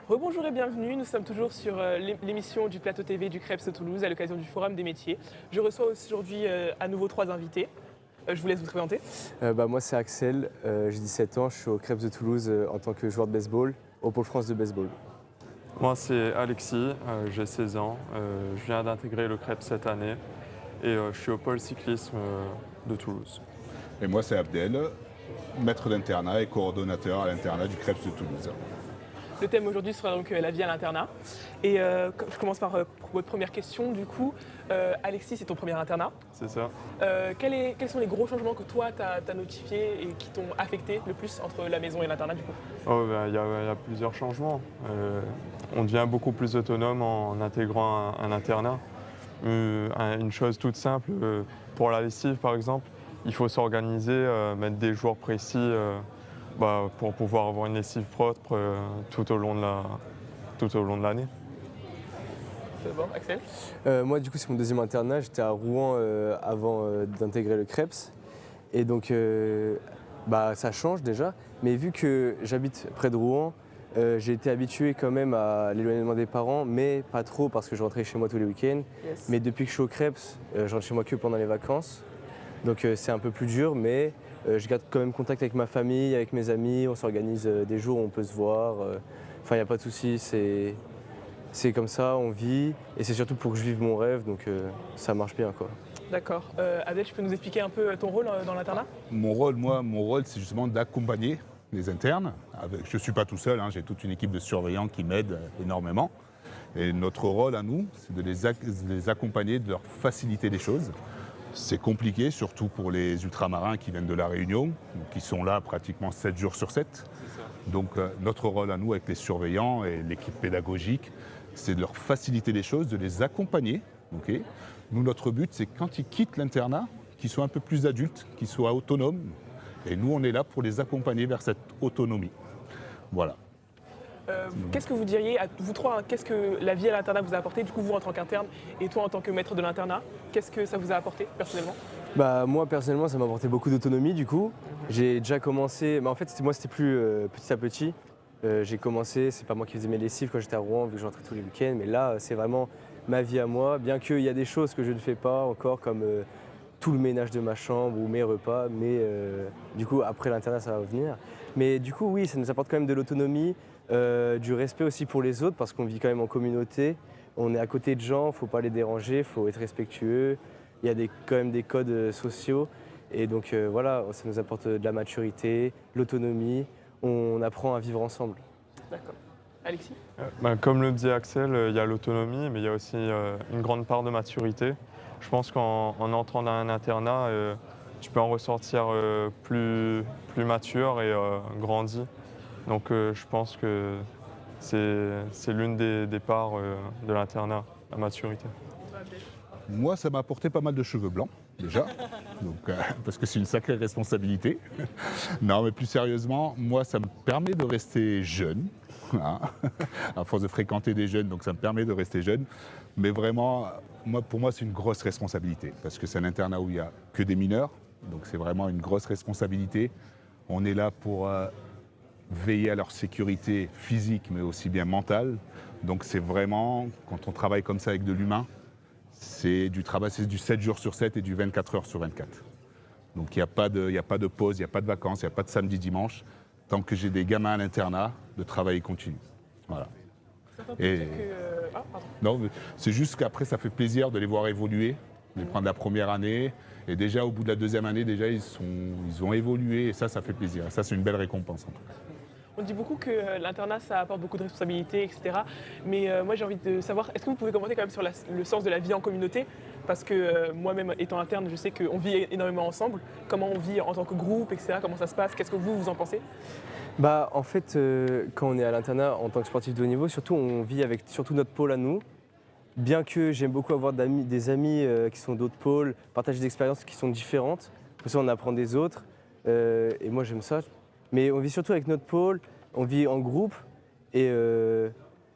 Rebonjour et bienvenue, nous sommes toujours sur l'émission du plateau TV du Krebs Toulouse à l'occasion du Forum des métiers. Je reçois aujourd'hui à nouveau 3 invités. Je vous laisse vous présenter. Moi c'est Axel, j'ai 17 ans, je suis au Krebs de Toulouse en tant que joueur de baseball, au Pôle France de baseball. Moi c'est Alexis, j'ai 16 ans, je viens d'intégrer le Krebs cette année et je suis au pôle cyclisme de Toulouse. Et moi c'est Abdel, maître d'internat et coordonnateur à l'internat du Krebs de Toulouse. Le thème aujourd'hui sera donc la vie à l'internat. Et je commence par votre première question du coup. Alexis, c'est ton premier internat. C'est ça. Quels sont les gros changements que toi tu as notifiés et qui t'ont affecté le plus entre la maison et l'internat du coup? Il y a plusieurs changements. On devient beaucoup plus autonome en intégrant un internat. Une chose toute simple, pour la lessive par exemple, il faut s'organiser, mettre des jours précis pour pouvoir avoir une lessive propre tout au long de l'année. C'est bon, Axel? Moi du coup c'est mon deuxième internat, j'étais à Rouen avant d'intégrer le Krebs. Et donc ça change déjà, mais vu que j'habite près de Rouen, j'ai été habitué quand même à l'éloignement des parents, mais pas trop parce que je rentrais chez moi tous les week-ends. Yes. Mais depuis que je suis au Krebs, je rentre chez moi que pendant les vacances. Donc c'est un peu plus dur, mais je garde quand même contact avec ma famille, avec mes amis, on s'organise des jours où on peut se voir. Enfin, il n'y a pas de souci, c'est comme ça, on vit. Et c'est surtout pour que je vive mon rêve, donc ça marche bien, quoi. D'accord. Abdel, tu peux nous expliquer un peu ton rôle dans l'internat? Mon rôle, c'est justement d'accompagner les internes. Je ne suis pas tout seul, j'ai toute une équipe de surveillants qui m'aident énormément. Et notre rôle à nous, c'est de les accompagner, de leur faciliter les choses. C'est compliqué, surtout pour les ultramarins qui viennent de la Réunion, qui sont là pratiquement 7 jours sur 7. Donc notre rôle à nous avec les surveillants et l'équipe pédagogique, c'est de leur faciliter les choses, de les accompagner. Okay. Nous, notre but, c'est quand ils quittent l'internat, qu'ils soient un peu plus adultes, qu'ils soient autonomes. Et nous, on est là pour les accompagner vers cette autonomie. Voilà. Qu'est-ce que vous diriez, à vous trois, qu'est-ce que la vie à l'internat vous a apporté? Du coup, vous en tant qu'interne et toi en tant que maître de l'internat, qu'est-ce que ça vous a apporté personnellement? Moi personnellement ça m'a apporté beaucoup d'autonomie du coup. J'ai déjà commencé, en fait c'était plus petit à petit. J'ai commencé, c'est pas moi qui faisais mes lessives quand j'étais à Rouen vu que j'entrais tous les week-ends, mais là c'est vraiment ma vie à moi, bien qu'il y a des choses que je ne fais pas encore comme tout le ménage de ma chambre ou mes repas, mais du coup après l'internat ça va venir. Mais du coup oui, ça nous apporte quand même de l'autonomie, du respect aussi pour les autres parce qu'on vit quand même en communauté, on est à côté de gens, il ne faut pas les déranger, il faut être respectueux. Il y a quand même des codes sociaux et donc voilà, ça nous apporte de la maturité, l'autonomie, on apprend à vivre ensemble. D'accord. Alexis? Comme le dit Axel, il y a l'autonomie, mais il y a aussi une grande part de maturité. Je pense qu'en entrant dans un internat, tu peux en ressortir plus mature et grandi. Donc je pense que c'est l'une des parts de l'internat, la maturité. Moi, ça m'a apporté pas mal de cheveux blancs, déjà, donc, parce que c'est une sacrée responsabilité. Non, mais plus sérieusement, moi, ça me permet de rester jeune, à force de fréquenter des jeunes, donc ça me permet de rester jeune. Mais vraiment, pour moi, c'est une grosse responsabilité, parce que c'est un internat où il n'y a que des mineurs, donc c'est vraiment une grosse responsabilité. On est là pour veiller à leur sécurité physique, mais aussi bien mentale. Donc c'est vraiment, quand on travaille comme ça avec de l'humain, c'est du travail, c'est du 7 jours sur 7 et du 24 heures sur 24. Donc il n'y a pas de pause, il n'y a pas de vacances, il n'y a pas de samedi, dimanche. Tant que j'ai des gamins à l'internat, le travail continue. Voilà. Non, c'est juste qu'après ça fait plaisir de les voir évoluer, de les prendre la première année. Et déjà au bout de la deuxième année, déjà ils ont évolué et ça fait plaisir. Et ça c'est une belle récompense en tout cas. On dit beaucoup que l'internat, ça apporte beaucoup de responsabilités, etc. Mais moi, j'ai envie de savoir, est-ce que vous pouvez commenter quand même sur le sens de la vie en communauté? Parce que moi-même, étant interne, je sais qu'on vit énormément ensemble. Comment on vit en tant que groupe, etc. Comment ça se passe? Qu'est-ce que vous en pensez? En fait, quand on est à l'internat en tant que sportif de haut niveau, surtout on vit avec surtout notre pôle à nous. Bien que j'aime beaucoup avoir des amis qui sont d'autres pôles, partager des expériences qui sont différentes. Comme ça, on apprend des autres. Et moi, j'aime ça. Mais on vit surtout avec notre pôle, on vit en groupe et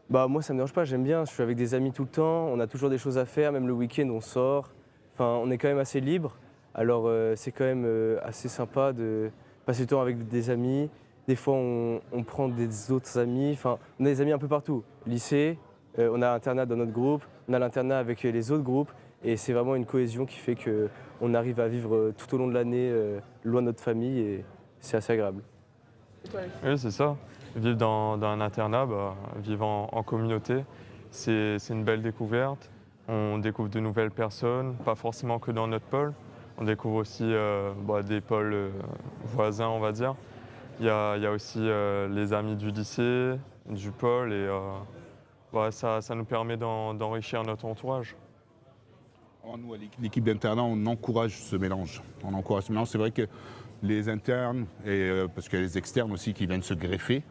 moi ça me dérange pas, j'aime bien, je suis avec des amis tout le temps, on a toujours des choses à faire, même le week-end on sort, enfin on est quand même assez libre. Alors c'est quand même assez sympa de passer du temps avec des amis. Des fois on prend des autres amis, enfin on a des amis un peu partout. Lycée, on a l'internat dans notre groupe, on a l'internat avec les autres groupes et c'est vraiment une cohésion qui fait qu'on arrive à vivre tout au long de l'année loin de notre famille et c'est assez agréable. Et toi, Alex? Oui, c'est ça. Vivre dans un internat, vivre en communauté, c'est une belle découverte. On découvre de nouvelles personnes, pas forcément que dans notre pôle. On découvre aussi des pôles voisins, on va dire. Il y a aussi les amis du lycée, du pôle, et ça nous permet d'enrichir notre entourage. Nous, à l'équipe d'internat, on encourage ce mélange. On encourage ce mélange. C'est vrai que les internes, parce qu'il y a les externes aussi qui viennent se greffer,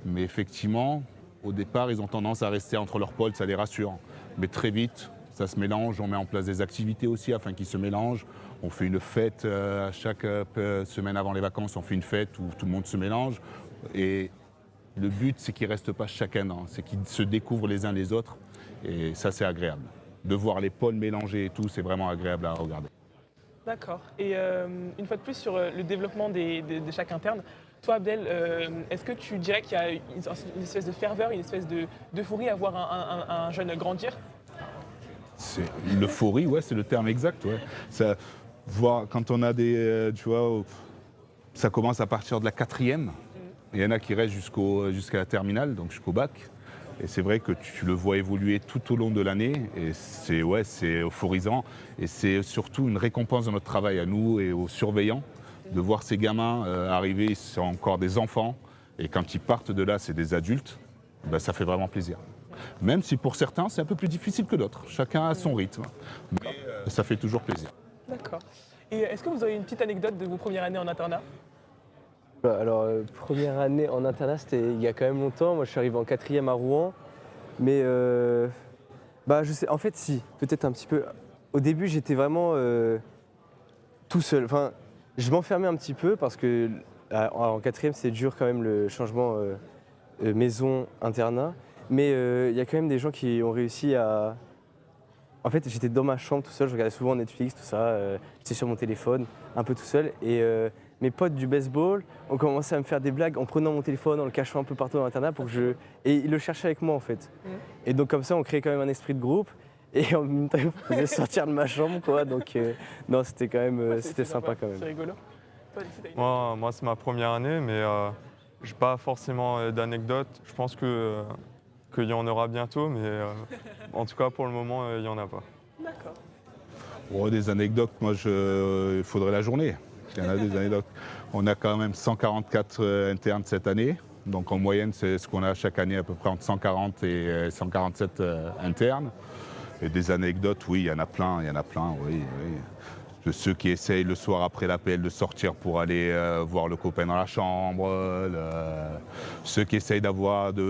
mais effectivement, au départ, ils ont tendance à rester entre leurs pôles, ça les rassure. Mais très vite, ça se mélange, on met en place des activités aussi afin qu'ils se mélangent. On fait une fête chaque semaine avant les vacances, on fait une fête où tout le monde se mélange. Et le but, c'est qu'ils ne restent pas chacun, c'est qu'ils se découvrent les uns les autres. Et ça, c'est agréable. De voir les pôles mélangés et tout, c'est vraiment agréable à regarder. D'accord. Et une fois de plus sur le développement de chaque interne, toi Abdel, est-ce que tu dirais qu'il y a une espèce de ferveur, une espèce d'euphorie à voir un jeune grandir? C'est l'euphorie, ouais, c'est le terme exact. Ouais. Ça, quand on a des, tu vois, ça commence à partir de la 4e. Il y en a qui restent jusqu'à la terminale, donc jusqu'au bac. Et c'est vrai que tu le vois évoluer tout au long de l'année. Et c'est euphorisant. Et c'est surtout une récompense de notre travail à nous et aux surveillants de voir ces gamins arriver, ils sont encore des enfants. Et quand ils partent de là, c'est des adultes. Ça fait vraiment plaisir. Même si pour certains, c'est un peu plus difficile que d'autres. Chacun a son rythme. Mais ça fait toujours plaisir. D'accord. Et est-ce que vous avez une petite anecdote de vos premières années en internat? Alors première année en internat, c'était il y a quand même longtemps. Moi je suis arrivé en 4e à Rouen. Mais je sais, en fait si, peut-être un petit peu. Au début j'étais vraiment tout seul. Enfin, je m'enfermais un petit peu parce que en 4e c'est dur quand même le changement maison-internat. Mais il y a quand même des gens qui ont réussi à... En fait, j'étais dans ma chambre tout seul, je regardais souvent Netflix, tout ça. J'étais sur mon téléphone, un peu tout seul. Et mes potes du baseball ont commencé à me faire des blagues en prenant mon téléphone, en le cachant un peu partout dans l'internat pour que je... Et ils le cherchaient avec moi, en fait. Et donc comme ça, on créait quand même un esprit de groupe. Et en même temps, ils me faisaient sortir de ma chambre, quoi. Donc non, c'était quand même... c'était sympa quand même. C'est rigolo. Moi c'est ma première année, mais je n'ai pas forcément d'anecdotes. Je pense qu'il y en aura bientôt, mais en tout cas pour le moment, il n'y en a pas. D'accord. Oh, des anecdotes, moi, il faudrait la journée. Il y en a des anecdotes. On a quand même 144 internes cette année. Donc en moyenne, c'est ce qu'on a chaque année, à peu près entre 140 et 147 internes. Et des anecdotes, oui, il y en a plein, oui. De ceux qui essayent le soir après l'appel de sortir pour aller voir le copain dans la chambre, ceux qui essayent de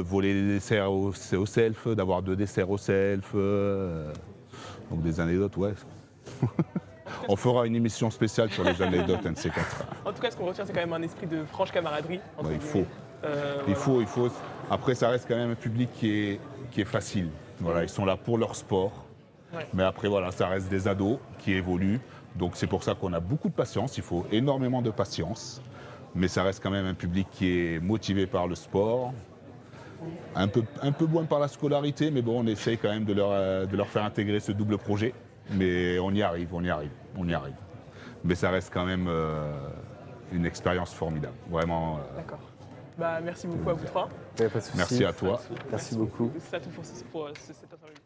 voler des desserts au self, d'avoir 2 desserts au self. Donc des anecdotes, ouais. On fera une émission spéciale sur les anecdotes, un de ces 4. En tout cas, ce qu'on retient, c'est quand même un esprit de franche camaraderie. Ouais, il faut. Après, ça reste quand même un public qui est facile. Voilà, ils sont là pour leur sport. Ouais. Mais après, voilà, ça reste des ados qui évoluent. Donc c'est pour ça qu'on a beaucoup de patience, il faut énormément de patience. Mais ça reste quand même un public qui est motivé par le sport. Un peu moins par la scolarité, mais bon, on essaye quand même de leur faire intégrer ce double projet. Mais on y arrive. Mais ça reste quand même une expérience formidable, vraiment. D'accord. Merci beaucoup à vous trois. Pas de souci. Merci à toi. Merci beaucoup. C'est tout pour cette interview.